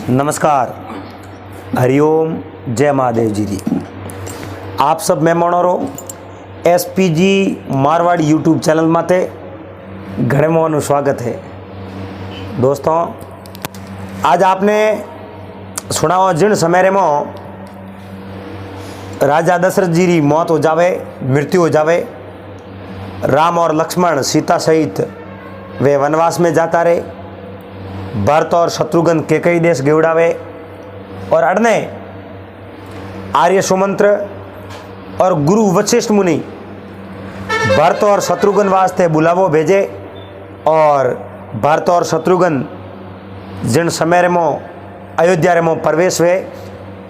नमस्कार, हरिओम, जय महादेव जी। आप सब मेहमानों एसपीजी मारवाड़ी यूट्यूब चैनल माते घणे मोहन स्वागत है। दोस्तों, आज आपने सुना हो जिन समय में राजा दशरथ जी की मौत हो जावे, मृत्यु हो जावे, राम और लक्ष्मण सीता सहित वे वनवास में जाता रहे, भरत और शत्रुघ्न कैकेयी देश गेवड़ावे और अड़ने आर्य सुमंत्र और गुरु वशिष्ठ मुनि भरत और शत्रुघ्न वास्ते बुलावो भेजे और भरत और शत्रुघ्न जिन समय में अयोध्या में प्रवेश हुए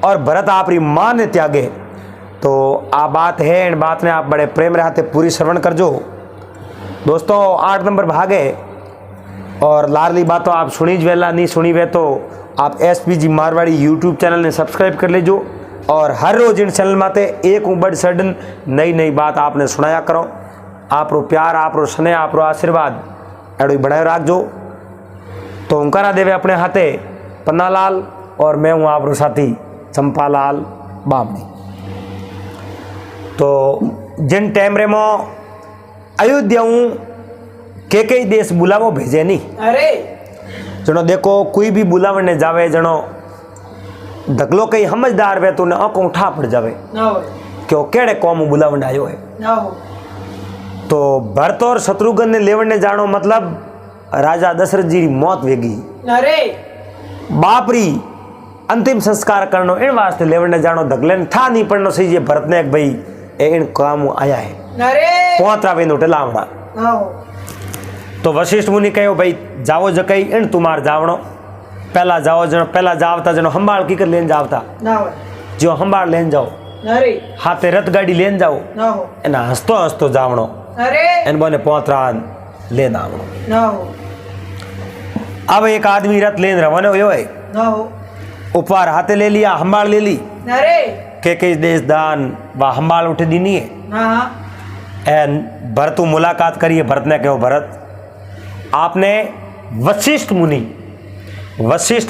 और भरत आपरी माँ ने त्यागे। तो आ बात है, इन बात ने आप बड़े प्रेम रहते पूरी श्रवण करजो। दोस्तों, 8 नंबर भागे और लाडली बातों आप सुनी वेला नहीं सुनी वे तो आप एसपीजी मारवाड़ी यूट्यूब चैनल ने सब्सक्राइब कर लीजो और हर रोज इन चैनल माते एक बड़ सडन नई नई बात आपने सुनाया करो। आपरो प्यार, आपरो स्नेह, आपरो आशीर्वाद एडो बनाए रखजो। तो ओंकारा देवे अपने हाथे पन्नालाल और मैं हूँ आपरो साथी चंपालाल बामणी। तो जिन टाइम रे मो अयोध्या हूँ कैकेयी देश बुलावो भेजे नहीं। अरे जनो देखो कोई भी बुलावन ने जावे, जनो धकलो कई समझदार वे तो ने आंखों उठा पड़ जावे क्यों केड़े कौम बुलावन आयो है। तो भरत और शत्रुघ्न ने लेवन ने जानो मतलब राजा दशरथ जी की मौत वेगी। अरे बापरी अंतिम संस्कार करनो इन वास्ते लेवन ने जानो धकले था नहीं पड़नो सही जे भरत ने भाई इन काम आया है। अरे पहुंचा वे नो टलावड़ा। तो वशिष्ठ मुनि कहो भाई जाओ जकई इन तुम्हार जावणो पहला जाओ, जनो पहला जावता जनो हंबाल की कर लेन जावता जो हंबाल लेन जाओ, हाथे रथ गाड़ी लेन जाओ, एना हंसतो हंसतो जावणो, इन बोने पोतरा लेन आवणो। अब एक आदमी रथ लेन रवाना हुयो है, उपहार हाथे ले लिया, हंबाल ले ली, कैकेयी देश दान वा हंबाल उठे दी नहीं है। एन भरत मुलाकात करिए। भरत ने कहो भरत आपने वशिष्ठ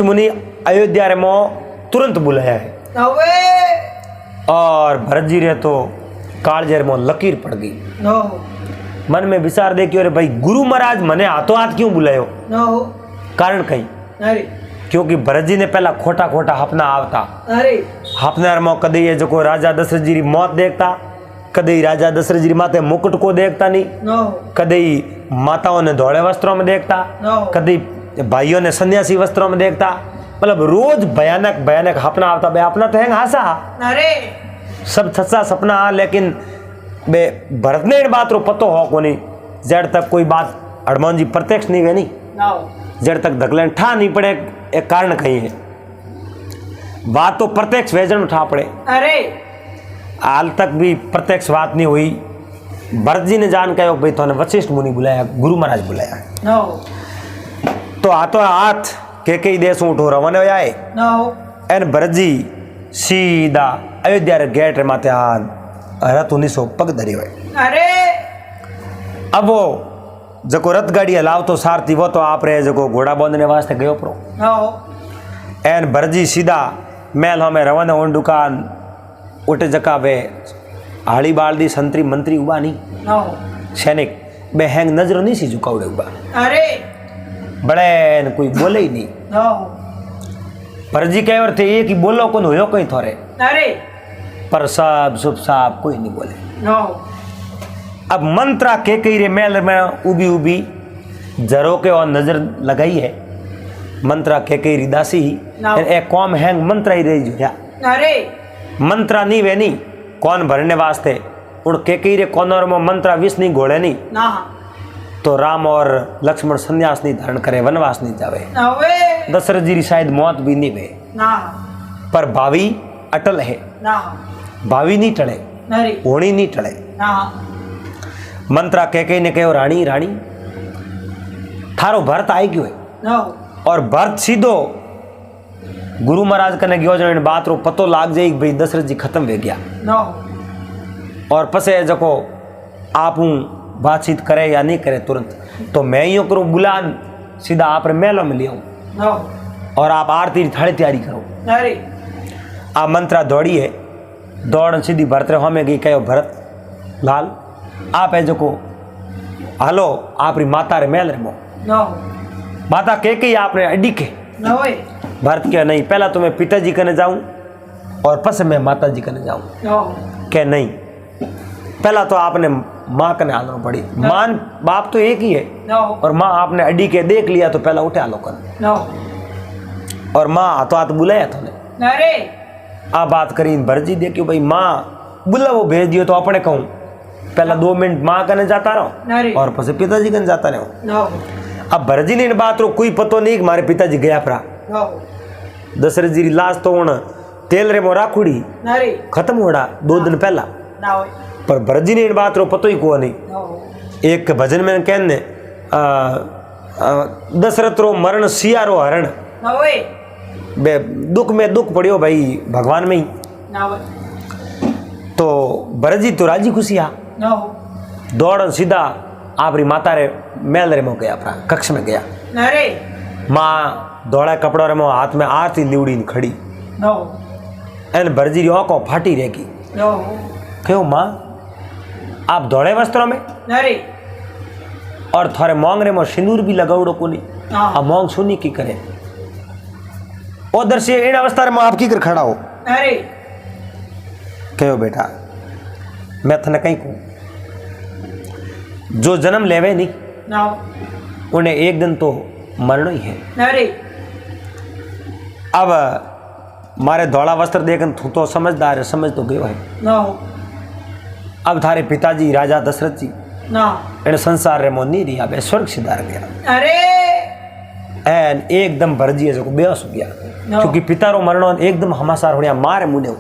मुनि अयोध्या में तुरंत बुलाया है और भरत जी रे तो कालजेर में लकीर पड़ गई। मन में विचार दे कि अरे भाई गुरु महाराज मने हाथों हाथ क्यों बुलायो। कारण कहीं क्योंकि भरत जी ने पहला खोटा खोटा हपना आवता हपनार में कदे ये जो राजा दशरथ जी की मौत देखता, कदे राजा दशरथ जी माथे मुकुट को देखता नहीं, कदे माताओं ने धोले वस्त्रों में देखता, कदे भाइयों ने सन्यासी वस्त्रों में देखता। मतलब रोज भयानक भयानक सपना आता। बे अपना तो है हासा सब सच्चा सपना, लेकिन बे भरत ने इन बात रो पतो हो को नहीं जड़ तक कोई बात हनुमान जी प्रत्यक्ष नहीं वे नहीं जड़ तक धकलन ठा नहीं पड़े। एक कारण कहीं है बात तो प्रत्यक्ष वेजन उठा पड़े। अरे हाल तक भी प्रत्यक्ष बात नहीं हुई। भरत जी ने जान कहो भाई तो वशिष्ठ मुनि बुलाया, गुरु महाराज बुलाया। तो हाथों हाथ कैकेयी देश उठो रवाना हो जाए एन भरत जी सीधा अयोध्या रे गेट रे माथे रथ 1900 पग धरी हुए। अरे अब वो जको रथ गाड़ी हलाव तो सारथी वो तो आप रे जको घोड़ा बांधने वास्ते गयो प्रो। एन भरत जी सीधा महल हमें रवाना हो दुकान उठे जका वे हाड़ी बालदी संतरी मंत्री उबा नहीं सैनिक बे हैंग नजर नहीं सी झुकावड़े उबा। अरे बड़े कोई बोले ही नहीं। भरत जी कहे थे एक ही बोलो कौन होयो कहीं थोड़े। अरे पर सब सुप साप कोई नहीं बोले। अब मंत्रा कैकेयी रे मेल में उबी उबी जरो के और नजर लगाई है। मंत्रा कैकेयी री दासी एक कौम हैंग मंत्रा ही रही जुया। अरे मंत्रा नहीं वे नहीं कौन भरने वास्ते उन कैकेयी रे कौनर में मंत्रा विष नहीं घोड़े नहीं तो राम और लक्ष्मण संन्यास नहीं धारण करे, वनवास नहीं जावे। दशरथ जी की शायद मौत भी नहीं वे पर भावी अटल है, भावी नहीं टले, होनी नहीं टले। मंत्रा कैकेयी ने कहो रानी रानी थारो भरत आई क्यों है। और भरत सीधो गुरु महाराज कने गयो जो इन बात रो पतो लाग जाए भाई दशरथ जी खत्म हो गया और पसे जको आप बातचीत करे या नहीं करे तुरंत तो मैं यो करूँ बुलान सीधा आप मेलों में ले आऊँ और आप आरती की थाली तैयारी करो। अरे आ मंत्रा दौड़ी है, दौड़ सीधी भरत रे हमें गई कहो भरत लाल आप है जो को हलो आपरी माता रे मेल रे मो ना माता के आपने अड्डी के ना होए भरत के नहीं पहला तो मैं पिताजी कने जाऊं और पस मैं माता जी कने जाऊं ना के नहीं पहला तो आपने माँ कने आना पड़ी मान बाप तो एक ही है ना और माँ आपने अड्डी के देख लिया तो पहला उठे आलो कर ना और माँ हाथों हाथ बुलाया तूने अरे आ बात करी भरत जी देखियो भाई माँ बुला वो भेज दियो तो अपने कहूँ पहला 2 मिनट माँ कने जाता रहो और પછી पिताजी कने जाता रहो। अब भरत जी ने इन बात रो कोई पतो नहीं कि मारे पिताजी गया परा दशरथ जी री लाश तो उन तेल रे मो राखुड़ी खत्म होड़ा 2 दिन पहला पर भरत जी ने इन बात रो पतो ही को नहीं। एक भजन में कहने दशरथ रो मरण सिया रो हरण बे दुख में दुख पड़ियो भाई भगवान में ही तो भरत जी तो राजी खुशी आ दौड़ सीधा आपरी माता रे मेल रे मो गया अपना कक्ष में गया। माँ दौड़ा कपड़ों रे मो हाथ में आरती लिवड़ी खड़ी एन भरत जी री आंखों फाटी रहेगी क्यों माँ आप दौड़े वस्त्रों में और थोड़े मोंग रे मो सिंदूर भी लगाउड़ो कोनी आ मोंग सुनी की करे उधर से इन अवस्था रे मो आप की कर खड़ा हो कहो बेटा मैं थने कहीं कहूँ जो जन्म लेवे नहीं उन्हें एक दिन तो मरना ही है। अब मारे धौला वस्त्र देखन तू तो समझदार है समझ तो गयो है। अब थारे पिताजी राजा दशरथ जी इन संसार रे मोनी रिया बे स्वर्ग सिधार गया। एन एकदम भरत जी जो बेहोश हो गया क्योंकि पिता रो मरणो एकदम हमासार होया मारे मुने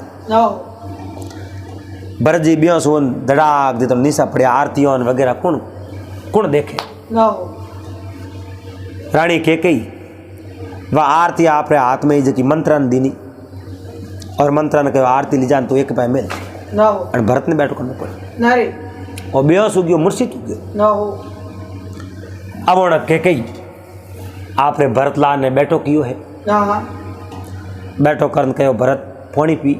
भरत जी बेहोश हो धड़ाक दे तो निशा पड़े आरतियों वगैरह कौन कौन देखे रानी के कई वह आरती आपरे हाथ में ही मंत्रन दीनी और मंत्रन के आरती ली जान तो एक पाए मिल और भरत ने बैठो करने पड़े और बेहोश हो गयो मूर्छित हो गयो। अब उन के कई आपरे भरत लाल ने बैठो कियो है बैठो करन कहो भरत पानी पी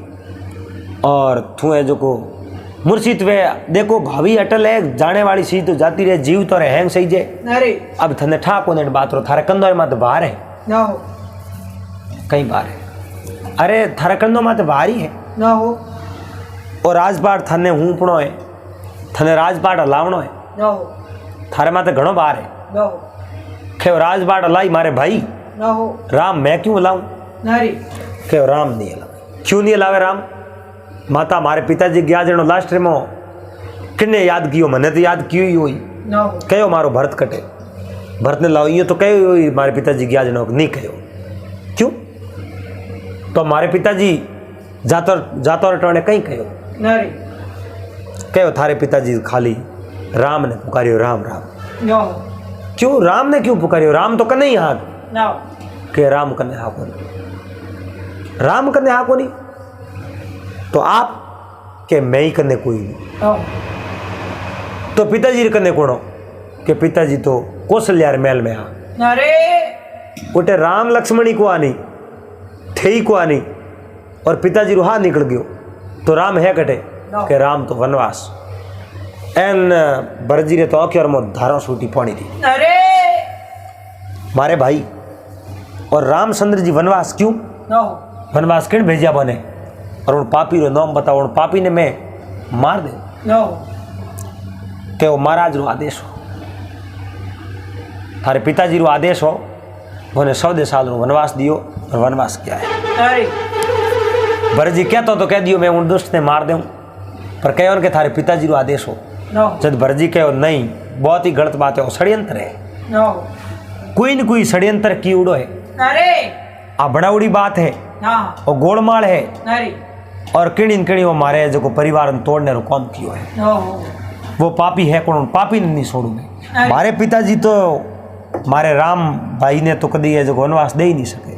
और तू है जो को मुर्शिद वे देखो भाभी अटल है जाने वाली चीज तो जाती रहे जीव तो रहे हैंग सही जे अब थने ठाको ने बात रो थारे कंदो मत बाहर है कहीं बाहर है अरे थारे कंदो मत बाहर ही है और राजपाट थने हूपणो है थने राजपाट हलावणो है थारे माते घणो बाहर है के राजपाट हलाई मारे भाई राम मैं क्यों हलाऊं के राम नहीं हलावे क्यों नहीं हलावे राम माता मारे पिताजी गया जनो लास्ट में किन्ने याद कियो मने तो याद कियो ही होई कहो मारो भरत कटे भरत ने लाओ ये तो कहो मारे पिताजी गया जनो नहीं कहो क्यों तो मारे पिताजी जातो रटोने कहीं कहो थारे पिताजी खाली राम ने पुकारियो राम राम क्यों राम ने क्यों पुकारियो राम तो कने ही हाक के राम कने हाको राम कने हाको नहीं तो आप के मैं ही करने कोई नहीं तो पिताजी करने कौन के पिताजी तो कौशल्या महल में आ उठे राम लक्ष्मणी को आनी थे को आनी और पिताजी रो हाथ निकल गयो तो राम है कटे के राम तो वनवास एन भरत जी ने तो अखियर में धारा सूटी पानी थी मारे भाई और रामचंद्र जी वनवास क्यों वनवास किन भेजा बने और उन पापी रो नाम बताओ उन पापी ने मैं मार दे के वो महाराज रो आदेश हो थारे पिताजी रो आदेश हो उन्हें 100 साल रो वनवास दियो और वनवास किया है। भरत जी कहता तो कह दियो मैं उन दुष्ट ने मार दूं पर कहो उनके थारे पिताजी रो आदेश हो जब भरत जी कहो नहीं बहुत ही गलत बात है वो षड्यंत्र है कोई न कोई षड्यंत्र की उड़ो है आ बड़ाउड़ी बात है और गोलमाल है और किणी किणी वो मारे जो को परिवार तोड़ने रो काम कियो है वो पापी है कौन पापी ने नहीं छोड़ू मैं मारे पिताजी तो मारे राम भाई ने तो कदी है जो वनवास दे ही नहीं सके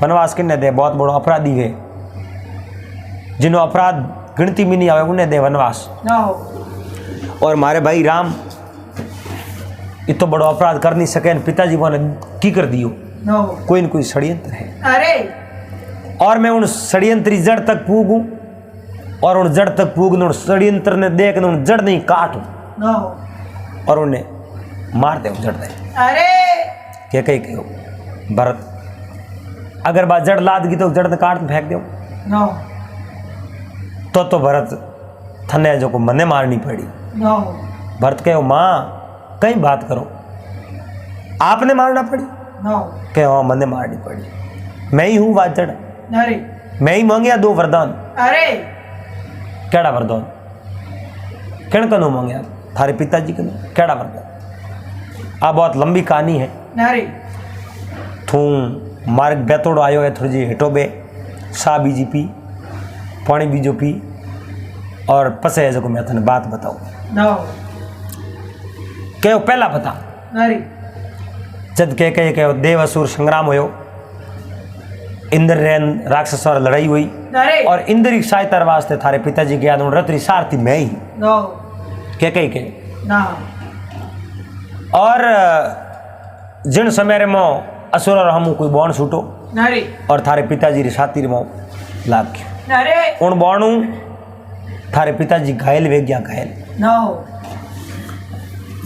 वनवास किन्ने दे बहुत बड़ो अपराधी है जिन्हों अपराध गिनती में नहीं आवे उन्हें दे वनवास और मारे भाई राम इतो बड़ो अपराध कर नहीं सके पिताजी ने की कर दियो कोई न कोई षड्यंत्र है। अरे और मैं उन षड्यंत्री जड़ तक पूगूं और उन जड़ तक पूगने उन षड्यंत्र ने देख उन जड़ नहीं काटूं और उन्हें मार दे जड़ दे। अरे क्या कही कहो भरत, अगर बात जड़ लाद गई तो जड़ ने काट फेंक दो तो भरत थने जो को मने मारनी पड़ी। भरत कहो माँ कहीं बात करो, आपने मारना पड़ी? कहो हाँ मने मारनी पड़ी, मैं ही हूँ बात जड़, मैं ही मांगिया 2 वरदान। अरे केड़ा वरदान? किन कनो मांगिया? थारे पिताजी कनो केड़ा वरदान? आ बहुत लंबी कहानी है। थू मार्ग बेतोड़ो आयो है थोड़ी जी हेठो बे सा बीजी पी पानी बीजो पी और पसे है जो मैं थने बात बताऊं। कहो पहला बता। जद कहो देव असुर संग्राम होयो, इंद्र रैन राक्षस और लड़ाई हुई और इंद्र की सहायता वास्ते थारे पिताजी के याद रतरी सारथी मैं ही के और जिन समय मो असुर और हम कोई बॉण छूटो और थारे पिताजी री छाती मो लाग गयो। उन बॉणू थारे पिताजी घायल वे गया।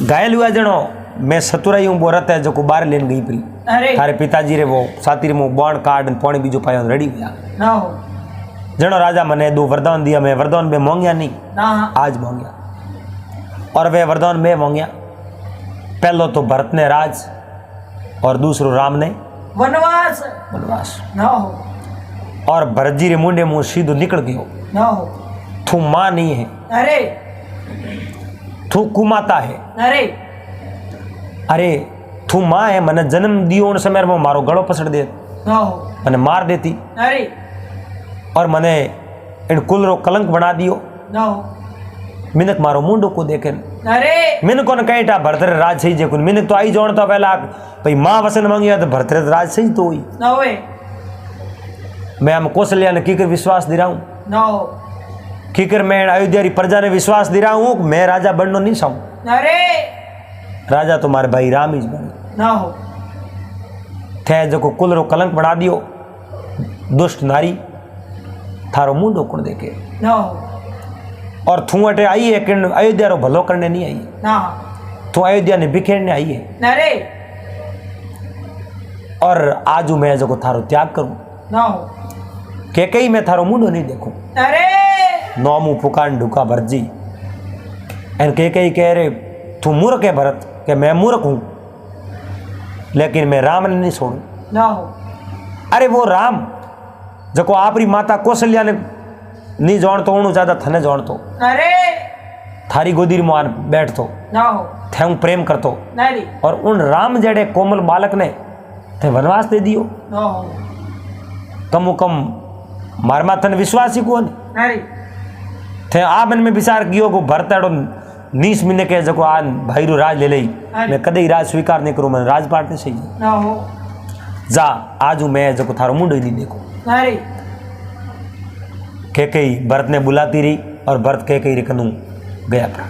घायल हुआ जनो मैं सतुराई हूँ बोरत है जो को बाहर लेन गई परी थारे पिताजी रे वो छाती रे मो बॉण काट पानी बीजो पायो रेडी हुआ। जनो राजा मने 2 वरदान दिया, मैं वरदान में मांगिया नहीं, आज मांगिया और वे वरदान में मांगिया। पहलो तो भरत ने राज और दूसरो राम ने वनवास। और भरत जी रे मुंडे मुंह सीधो निकल गयो। तू मां नहीं है, अरे तू कुमाता है, अरे तू मां है, मने जन्म दियो उन समय में मारो गलो पसड़ दे, मने मार देती और मने इन कुल रो कलंक बना दियो। मिनक मारो मुंडो को देखे मिनक को कहीं भरत राज सही जे मिनक तो आई जोड़ता पहला भाई माँ वसन मांगिया तो भरत राज सही तो हुई मैं हम कौशल्या ने कीकर विश्वास दे रहा हूँ, कीकर मैं अयोध्या री प्रजा ने विश्वास दे रहा हूँ मैं राजा बनना नहीं चाहूँ। राजा तुम्हारे भाई राम ही बने थे जो को कुल रो कलंक बढ़ा दियो। दुष्ट नारी थारो मुंडो कौन देखे और थू अटे आई है कि अयोध्या रो भलो करने नहीं आई है, तू अयोध्या ने बिखेरने आई है और आज मैं जो को थारो त्याग करूं के कई मैं थारो मुंडो नहीं देखूं। नौमू पुकार ढुका भरजी एन के कई कह रहे तू मूर्ख है भरत के मैं मूर्ख हूं लेकिन मैं राम ने नहीं छोड़ू। अरे वो राम जो को आपरी माता कौशल्या ने नहीं जानतो उन्होंने ज्यादा थने जानतो, थारी गोदी में बैठतो थे प्रेम करतो और उन राम जड़े कोमल बालक ने थे वनवास दे दियो। कम कम मार माथन विश्वास ही कौन थे आ मन में विचार कियो को भरताड़ो नीस मिने के जो आ भाई रो राज ले लई मैं कदे राज स्वीकार नहीं करूं, मैं राजपाट नहीं सही जा आज मैं जो को थारो मुंडो ही नहीं देखो। कैकेयी भरत ने बुलाती रही और भरत कैकेयी रे कनु गया था।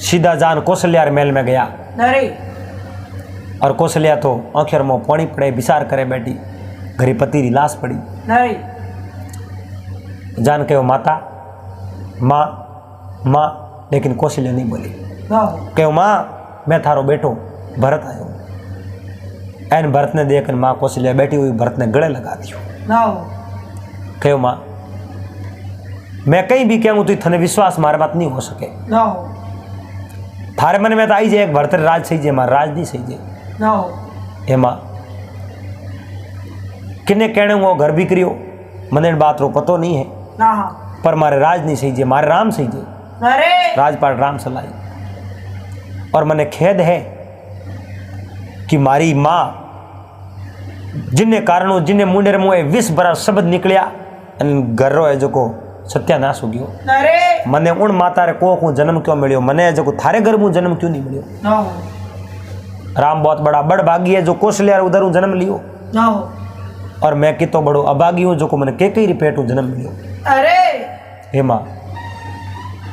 सीधा जान कौशल्या रे महल में गया और कौशल्या तो आखिर में पानी पड़े विचार करे बैठी, घरी पति री लाश पड़ी। जान कहो माता माँ माँ, लेकिन कौशल्या नहीं बोली। कहो माँ मैं थारो बेटो भरत आयो। एन भरत ने देख माँ कौशल्या बैठी हुई भरत ने गले लगा दियो। कहो माँ मैं कहीं भी कहूँ तो थने विश्वास मारे बात नहीं हो सके। थारे मन में तो आई जाए भरत राज सही जे मार राज नहीं सही जे हे माँ किन्ने कहने वो घर भी करियो मने बात रो पतो नहीं है पर मारे राज नहीं सही जे मारे राम सही जे राजपाट राम सलाई। और मने खेद है कि मारी माँ जिन्ने कारणों जिन्ने मुंडे मुँह 20 बरस शब्द निकलिया घर रो है जो को सत्यानाश हो गयो। मने उन माता रे को जन्म क्यों मिलियो, मने जो को थारे घर में जन्म क्यों नहीं मिलियो। राम बहुत बड़ा बड़ भागी है जो कौशल्या उधर जन्म लियो और मैं कितो बड़ो अभागी हूँ जो को मैंने के री पेट जन्म मिलियो। हे माँ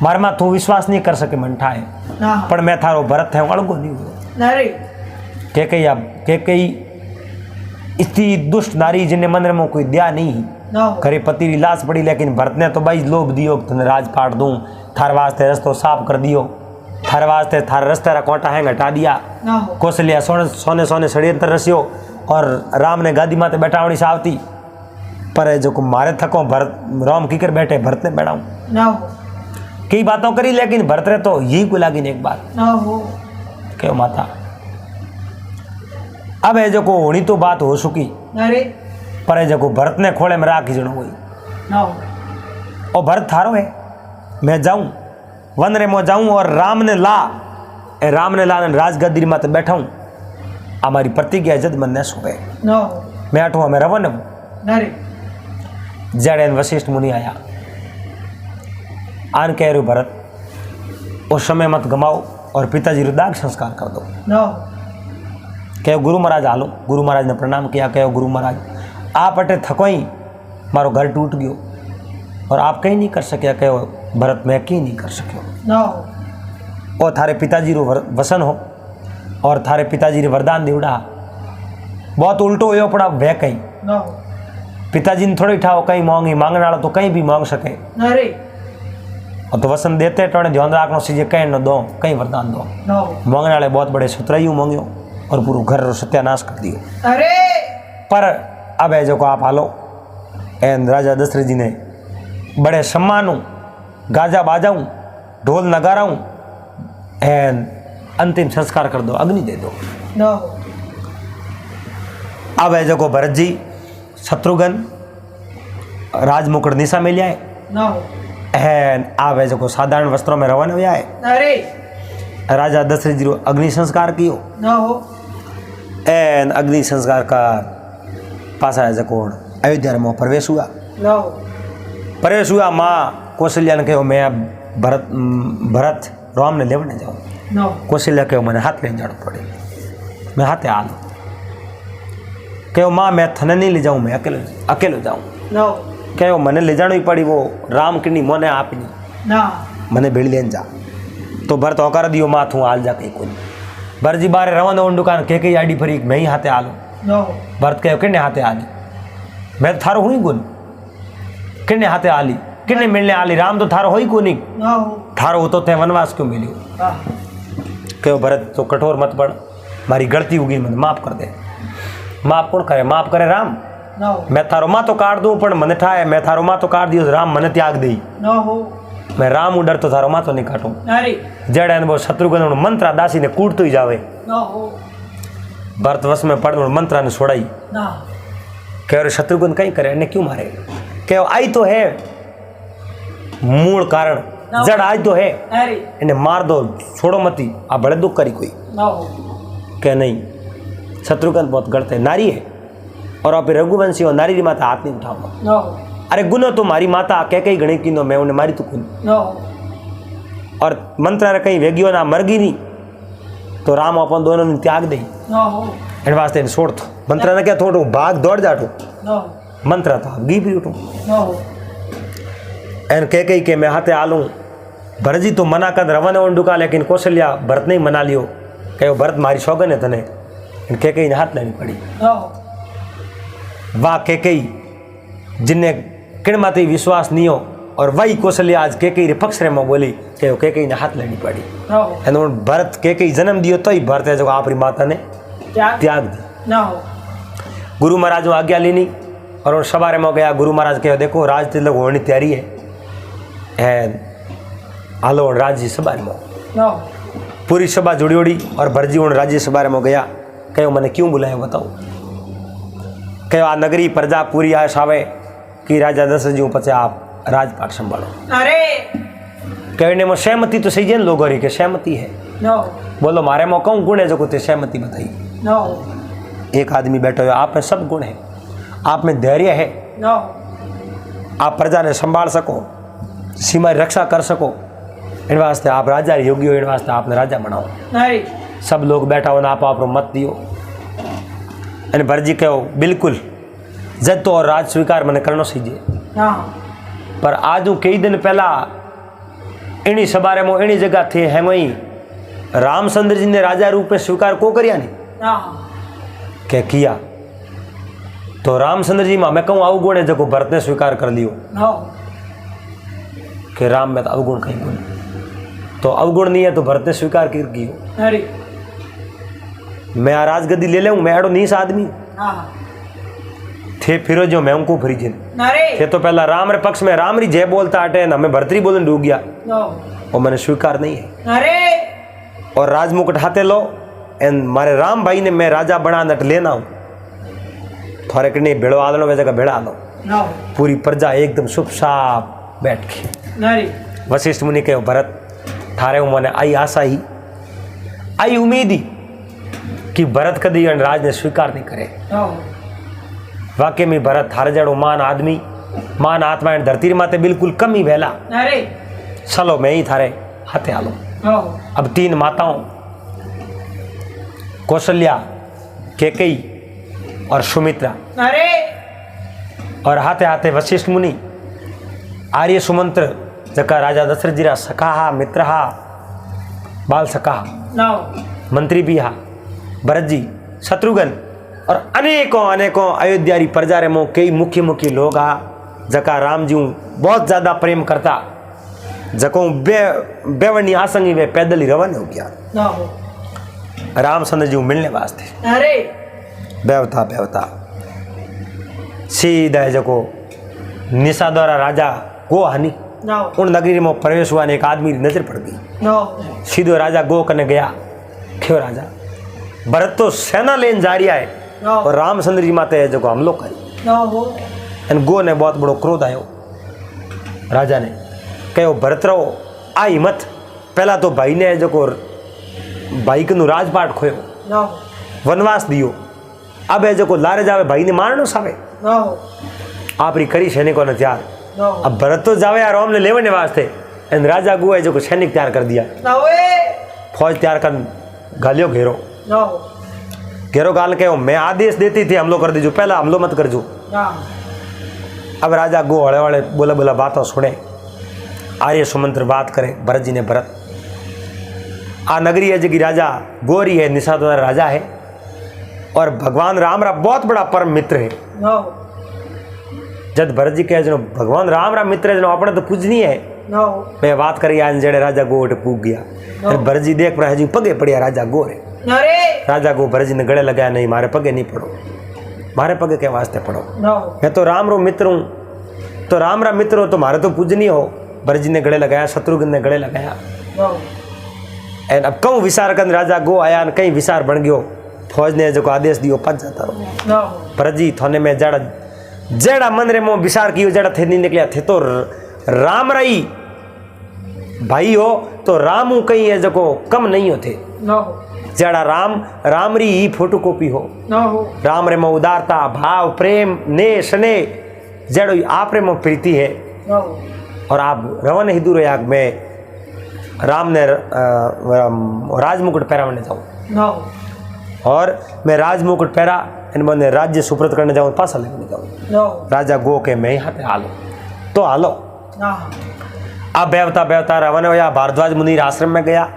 मार माँ तू विश्वास नहीं कर सके मन ठाए पर मैं थारो भरत है अड़गो नहीं हुआ कई इतनी दुष्ट नारी जिन्हें मन में कोई दया नहीं घरे पति की लाश पड़ी, लेकिन भरत ने तो भाई लोभ दियो तने राज काट दूं, थार वास्ते रस्तो साफ कर दियो, थार वास्ते थार रस्ते रा कोटा है घटा दिया। कौशल्या सोने सोने षड्यंत्र रस्यो और राम ने गादी माते बैठावनी सावती, पर जो को मारे थको भरत राम की कर बैठे भरत ने बैठाऊं कई बातों करी, लेकिन भरत रे तो यही को लागी एक बात क्यों माता अब है जो को होनी तो बात हो चुकी, पर है जो को भरत ने खोले में राखी जनो हुई और भरत थारो है मैं जाऊं वन रे मो जाऊं और राम ने ला राजगद्दी माते बैठाऊं, हमारी प्रतिज्ञा जद मन ने सुबे मैं आठवा में रवन जड़ेन वशिष्ठ मुनि आया आन कह रहे भरत उस समय मत गमाओ और पिताजी रो दाग संस्कार कर दो। कहो गुरु महाराज हालो, गुरु महाराज ने प्रणाम किया, कहो गुरु महाराज आप अटे थकोई मारो घर टूट गयो और आप कहीं नहीं कर सके, कहो भरत मैं कहीं नहीं कर सको और थारे पिताजी रो वसन हो और थारे पिताजी रे वरदान देवड़ा बहुत उल्टो हो पड़ा वह कहीं पिताजी ने थोड़ी ठाओ कहीं मांगी मांगने वाला तो कहीं भी मांग सके और तो वसन देते टोने ध्यान रखना सीजे कहीं न दो कहीं वरदान दो मांगने वाले बहुत बड़े सुतराइयों मांगियो और पूरा घर सत्यानाश कर दियो। अरे पर अब है जो को आप हालो एन राजा दशरथ जी ने बड़े सम्मानों गाजा बाजाऊं ढोल नगाराऊं एन अंतिम संस्कार कर दो, अग्नि दे दो। अब है जो को भरत जी शत्रुघ्न राजमुकुट निशा में लियाए एन अब है जो को साधारण वस्त्रों में रवाना हुआ है। राजा दशरथ जी अग्नि संस्कार कियो एन अग्नि संस्कार का पासा राजा कोण अयोध्या में प्रवेश हुआ माँ कौशल्या ने कहो मैं भरत राम ने लेवने जाऊँ। कौशल्या कहो मैंने हाथ ले जाना पड़े, मैं हाथे आ लूँ। कहो माँ मैं थने नहीं ले जाऊँ, मैं अकेले जाऊँ। कहो मैंने ले जाना ही पड़ी, वो राम की नहीं मोने आप नहीं मैंने भेड़ लेन जा। तो भरत होकर दियो माँ तू आल जा कहीं कोई भरत जी बारे रवन उन दुकान के आईडी फरी मैं ही हाथे आ लूँ। भरत कहो किन्ने हाथे आ ली, मैं तो थारो हुई गुन किन्ने हाथे आ ली किन्ने मिलने आ ली, राम तो थारो हो ही को नहीं थारो हो तो ते वनवास क्यों मिलियो। कहो भरत तो कठोर मत पड़, मारी गलती होगी मैंने माफ कर दे। माफ कौन करे, माफ करे राम। मैं थारो माँ तो काट दूं पर मने ठाए मैं थारो माँ तो काट दियो राम मने त्याग दे। मैं राम उडर तो थारो माँ तो नहीं काटू। जड़ अनुभव शत्रुघ्न मंत्रा दासी ने कूट तो ही जावे भरत वश में पड़ मंत्रा ने छोड़ाई। कह रहे शत्रुघ्न कहीं करे इन्हें क्यों मारे, कहो आई तो है मूल कारण जड़ आज तो है इन्हें मार दो छोड़ो मती आप बड़े दुख करी कोई। कह नहीं शत्रुघ्न बहुत गलत है, नारी है और आप रघुवंशी हो नारी की माता हाथ नहीं उठाओ। अरे गुनो तो मारी माता कह कहीं गणी की नो मैं उन्हें मारी तो कुन और मंत्र कहीं वेगियो ना मरगी नहीं तो राम अपन दोनों ने त्याग दे इन वास्ते इन छोड़ तो मंत्र ने क्या थोड़ो भाग दौड़ जाटो मंत्र था गी भी उठो एन कह कही के मैं हाथे आलू। भरत जी तो मना कर रवन और डुका, लेकिन कौशल्या भरत ने मना लियो कहो भरत मारी सौगन है तने कह कही हाथ लेनी पड़ी। वाह कह कही जिन्हें किण माते विश्वास नहीं हो और वही कौशल्या आज कह कही पक्ष रे में बोली कहो कह कही ने हाथ लेनी पड़ी। भरत कह कही जन्म दियो तो ही भरत है जो आपरी माता ने त्याग दी। गुरु महाराज आज्ञा लेनी और सवारे में गया। गुरु महाराज कहो देखो राज तिलक होने तैयारी है हालो राज्य सभा में पूरी सभा जुड़ी उड़ी और भरजी उन राज्य सभा में गया। कहो मैंने क्यों बुलाया बताओ, कहो आ नगरी प्रजा पूरी आश आवे कि राजा दशरथ जी पचे आप राजपाट संभालो। अरे कहने में सहमति तो सही है लोगों की सहमति है। बोलो मारे में कौन गुण है जो कुछ सहमति बताइए। एक आदमी बैठा हुआ आप में सब गुण है, आप में धैर्य है, आप प्रजा ने संभाल सको, सीमा रक्षा कर सको, इन वास्ते आप राजा योग्य हो, इन वास्ते आपने राजा बनाओ। सब लोग बैठा हो ना आप मत दियो। इन भरजी कहो बिल्कुल जद तो और राज स्वीकार मैंने करना सीजिए। पर आज कई दिन पहला इन्हीं सबारे में इन्हीं जगह थे हैं वही रामचंद्र जी ने राजा रूप में स्वीकार को करिया नहीं। के किया तो रामचंद्र जी में मैं कहूँ अवगुण है जो भरत ने स्वीकार कर लियो कि राम में तो अवगुण कहीं गुण तो अवगुण नहीं है तो भरत ने स्वीकार कर कियो मैं आ राजगद्दी ले लूँ मैं अड़ो नीस आदमी थे फिर जो मैं उनको फिर जिन थे तो पहला राम रे पक्ष में राम री जय बोलता हटे ना मैं भरतरी बोलन डूब गया और मैंने स्वीकार नहीं है और राजमुकुट हाथे लो एंड मारे राम भाई ने मैं राजा बना नट लेना हूँ थोड़े कने भेड़ो आलो वैसे का भेड़ा आलो पूरी प्रजा एकदम शुभ साफ बैठ के वशिष्ठ मुनि के भरत थारे मैंने आई आशा ही आई उम्मीद ही कि भरत कदी राज ने स्वीकार नहीं करे वाकई में भरत थारे जड़ो मान आदमी मान आत्मा धरती माते बिल्कुल कम ही वेला चलो मैं ही थारे हाथे आलो अब 3 माताओं कौशल्या कैकेयी और सुमित्रा और हाथे हाथे वशिष्ठ मुनि आर्य सुमंत्र जका राजा दशरथ जी रा सखा मित्र बाल सखा मंत्री भी हा भरत जी शत्रुघ्न और अनेकों अनेकों अयोध्या री प्रजा रे मो कई मुख्य मुख्य लोग आ जका राम जी बहुत ज्यादा प्रेम करता जको बेवनी आसंगी वे पैदल ही रवाना हो गया रामचंद्र जी मिलने वास्ते बेवता बेवता सीधा जको निशा द्वारा राजा गो हानि उन नगरी में प्रवेश हुआ ने एक आदमी नजर पड़ गई सीधो राजा गो करने गया क्यों राजा भरत तो सेना लेन जा रहा है और रामचंद्र जी माते जो हमलो करी गो ने बहुत बड़ो क्रोध आयो राजा ने कहो भरत रहो आई मत पहला तो भाई ने जो भाई के राजपाट खोयो वनवास दियो अब है जो लारे जावे भाई ने मारनो सावे आप री करी सैनिकों ने तैयार अब भरत तो जावे यार राम ने लेवने वास्ते एंड राजा गो है जो सैनिक तैयार कर दिया फौज तैयार कर गालियो घेरो घेरो गाल के मैं आदेश देती थी हमलो कर दीजो पहला हमलो मत कर जो अब राजा गो हड़े हड़े बोला बोला बातों सुने आर्य सुमंत्र बात करे भरत जी ने भरत आ नगरी है जगी राजा गोरी है निशाद्वार राजा है और भगवान राम रा बहुत बड़ा परम मित्र है जब भरत जी कहे जनो भगवान राम रा मित्र है जनो अपने तो पूजनी है मैं बात करी आज जड़े राजा गो पूग गया अरे भरत जी देख रहा है जी पगे पड़िया राजा गो रे राजा को भरत जी ने गले लगाया नहीं मारे पगे नहीं पड़ो मारे पगे के वास्ते पड़ो मैं तो राम रो मित्र हूँ तो राम रा मित्र हो तो मारे तो पूजनी हो भरत जी ने गले लगाया शत्रुघ्न ने गले लगाया एंड अब कहूँ विचार कर राजा गो आया कहीं विचार बन गयो फौज ने जो आदेश दियो पच जाता रहो भरत जी थोने में जड़ा जेड़ा मन रे मो विचार कियो जड़ा थे नहीं निकलिया थे तो राम रही भाई हो तो राम कहीं है जो कम नहीं होते जड़ा राम री ही फोटो कॉपी हो राम रे में उदारता भाव प्रेम ने स्ने जड़ो आप रे में प्रीति है और आप रवन ही दूर आग में राम ने राजमुकुट पहराने जाऊँ और मैं राजमुकुट पहरा मैंने राज्य सुप्रत करने जाऊँ पासा लेने जाऊँ राजा गो के मैं यहाँ पे हालो तो हालो अब बेवता बेवता रवन या भारद्वाज मुनि आश्रम में गया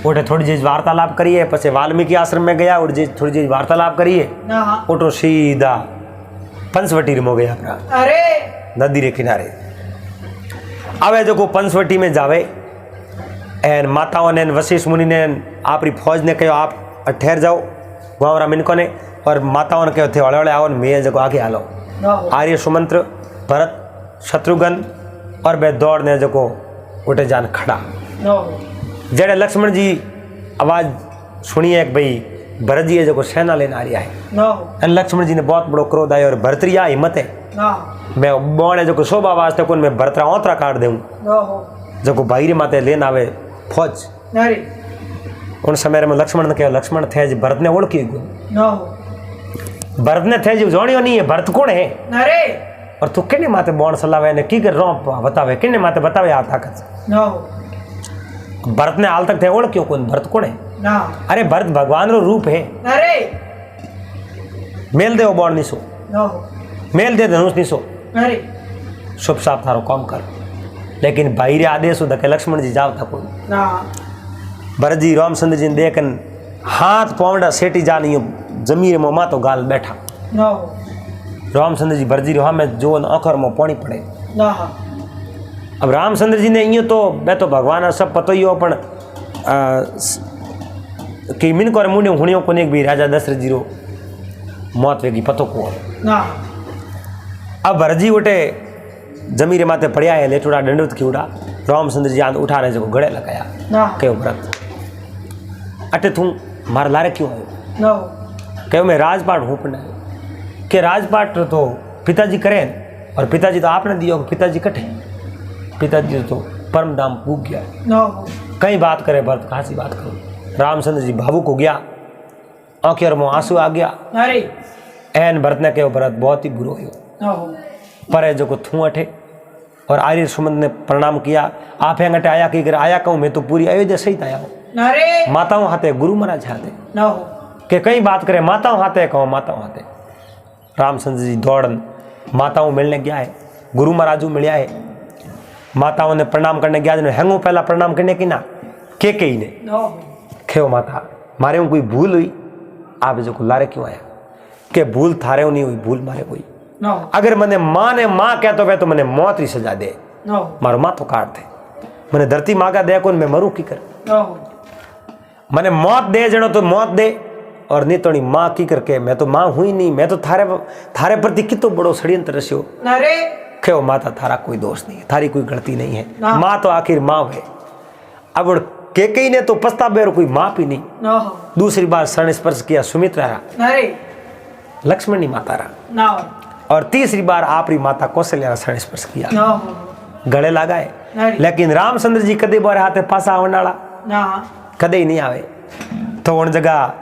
उठे थोड़ी चीज वार्तालाप करिए पछे वाल्मीकि आश्रम में गया और थोड़ी चीज वार्तालाप करिए उठो सीधा पंचवटी रिमो गया अपना नदी रे किनारे अब जो को पंचवटी में जावे एन माताओं ने वशिष्ठ मुनि ने आपरी फौज ने कहो आप ठहर जाओ वहाँ मिनको ने और माताओं ने कहो थे हड़े हड़े आओ मैं जो आगे आलो आर्य सुमंत्र भरत शत्रुघ्न और वे दौड़ ने जो को उठे जान खड़ा जड़े लक्ष्मण जी आवाज सुनिए कि भाई भरत जी है जो सेना लेने आ रहा है लक्ष्मण जी ने बहुत बड़ो क्रोध आया और भरतरिया हिम्मत है मैं बोने जो शोभा वास्ते को मैं भरतरा औतरा काट दूँ जो भाई रे माते लेन आवे फौज उन समय में लक्ष्मण ने कहा लक्ष्मण थे भरत ने ओळखी भरत ने थे जो जोड़ियो नहीं है भरत कौन है और तू किने माते बोन सलावे ने की कर रो बतावे किने माते बतावे आ ताकत भरत ने हाल तक थे ओळख्यो कौन भरत कौन है अरे भरत भगवान रो रूप है मेल दे बोन निसो मेल दे धनुष निसो शुभ साफ थारो काम कर लेकिन भाई रे आदेश हो के लक्ष्मण जी जाव था कोई भरत जी रामचंद्र जी देखन हाथ पावड़ा सेटी जानी जमीर में मातो गाल बैठा रामचंद्र जी भरजी रहा मैं जो आखर में पानी पड़े। अब रामचंद्र जी ने यूँ तो मैं तो भगवान सब पतो ही हो पण कि मिन को मुंडे हुणियों को भी राजा दशरथ जी रो मौत वेगी पतो को। अब भरजी उठे जमीरे माते पड़िया है लेटूड़ा दंडवत की उड़ा रामचंद्र जी आंद उठा रहे जो गड़े लगाया कहो भरत अटे तू मार लारे क्यों आयो कहो मैं राजपाट हूँ पण के राजपाट तो पिताजी करें और पिताजी तो आपने दियो पिताजी कटे पिताजी तो परम दाम पूग गया कई बात करे भरत कहाँ सी बात करो। रामचंद्र जी भावुक हो गया आंखें में आंसू आ गया एन भरत ने कहो भरत बहुत ही बुरो हो पर जो को थू अठे और आर्य सुमंत ने प्रणाम किया आप हैं अटे आया कि आया कहूँ मैं तो पूरी अयोध्या सहित आया हूँ माताओं हाथे गुरु महाराज हाथे के कई बात करे माताओं हाथे कहो माताओं हाथे। रामचंद्र जी दौड़न माताओं मिलने गया है गुरु महाराजू मिलया है माताओं ने प्रणाम करने गया हैंगू पहला प्रणाम करने की ना के ही ने खेओ माता मारे हूँ कोई भूल हुई आप जो लारे क्यों आया के भूल थारे नहीं हुई भूल मारे कोई अगर मैंने माँ ने माँ कहते वे तो मैंने मौत ही सजा दे मारो माँ तो काट दे मैंने धरती माँ का दे को मैं मरू की कर मैंने मौत दे जनो तो मौत दे और नहीं तो माँ की करके मैं तो माँ हुई नहीं मैं तो थारे प्रति कितो बड़ो षड्यंत्र रस्यो क्यों माता थारा कोई दोष नहीं है थारी कोई गलती नहीं है माँ तो आखिर माँ है। अब केकई ने तो पछता बेर कोई माँ भी नहीं दूसरी बार शरण स्पर्श किया सुमित्रा लक्ष्मणी माता रहा और तीसरी बार आपरी माता कौशल्या शरण स्पर्श किया गले लगाए लेकिन रामचंद्र जी कदे बार हाथे पासा आवनाला कदे ही नहीं आवे तो उन जगह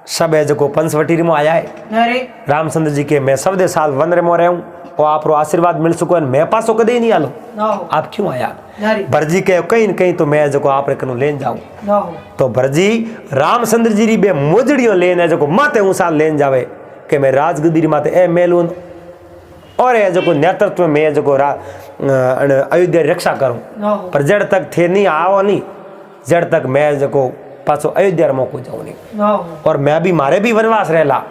सब है जो पंचवटी में आया है रामचंद्र जी के मैं सब दे साल वन रे में रहूं और आप आशीर्वाद मिल सको मैं पासो कदे ही नहीं आलो आप क्यों आया भरजी के कहीं न कहीं तो मैं जो आप कनु लेन जाऊं तो भरजी रामचंद्र जी री बे मोजड़ियों लेन है जो माते ऊसा लेन जावे कि मैं राजगद्दी माते ए मेलून और ये जो नेतृत्व में जो अयोध्या रक्षा करूं पर जड़ तक थे नहीं आओ नहीं जड़ तक मैं जो पासो अयोध्या मौको जाऊं नहीं और मैं भी मारे भी वनवास रहला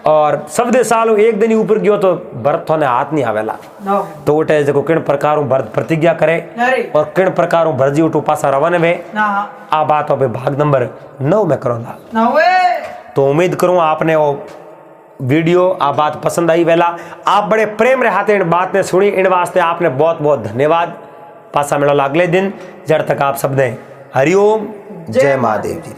और सब दे सालों एक दिन ही ऊपर गयो तो भरत थोने हाथ नहीं आवेला तो उठे जो किन प्रकार भरत प्रतिज्ञा करे और किन प्रकार भरजी उठू पासा रवन वे आ बात भाग नंबर 9 में करूंगा तो उम्मीद करूं आपने वो वीडियो आ बात पसंद आई वेला आप बड़े प्रेम रहते इन बात ने सुनी इन वास्ते आपने बहुत बहुत धन्यवाद पासा मिलो अगले दिन जड़ तक आप सबने हरिओम जय महादेव जी।